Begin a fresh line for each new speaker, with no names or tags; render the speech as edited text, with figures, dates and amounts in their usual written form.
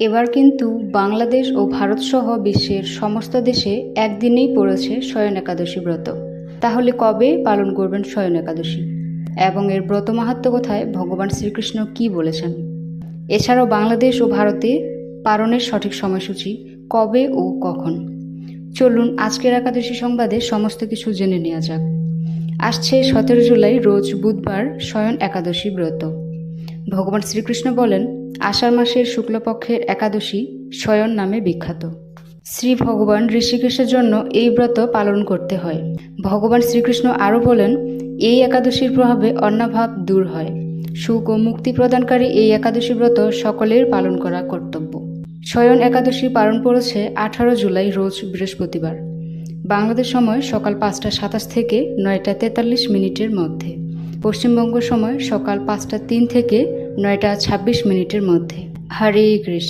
এবার কিন্তু বাংলাদেশ ও ভারতসহ বিশ্বের সমস্ত দেশে একদিনেই পড়েছে শয়ন একাদশী ব্রত। তাহলে কবে পালন করবেন শয়ন একাদশী এবং এর ব্রত মাহাত্ম্য কথায় ভগবান শ্রীকৃষ্ণ কি বলেছেন? এছাড়াও বাংলাদেশ ও ভারতে পালনের সঠিক সময়সূচি কবে ও কখন? চলুন আজকের একাদশী সংবাদে সমস্ত কিছু জেনে নেওয়া যাক। আসছে 17 জুলাই রোজ বুধবার শয়ন একাদশী ব্রত। ভগবান শ্রীকৃষ্ণ বলেন, আষাঢ় মাসের শুক্লপক্ষের একাদশী শয়ন নামে বিখ্যাত। শ্রী ভগবান ঋষিকেশের জন্য এই ব্রত পালন করতে হয়। ভগবান শ্রীকৃষ্ণ আরও বলেন, এই একাদশীর প্রভাবে অন্নাভাব দূর হয়। সুখ ও মুক্তি প্রদানকারী এই একাদশী ব্রত সকলের পালন করা কর্তব্য। শয়ন একাদশী পালন পড়েছে 18 জুলাই রোজ বৃহস্পতিবার। বাংলাদেশ সময় সকাল 5টা 27 থেকে 9টা 43 মিনিটের মধ্যে। পশ্চিমবঙ্গ সময় সকাল 5টা 3 থেকে 9টা 26 মিনিটের মধ্যে। হরে কৃষ্ণ।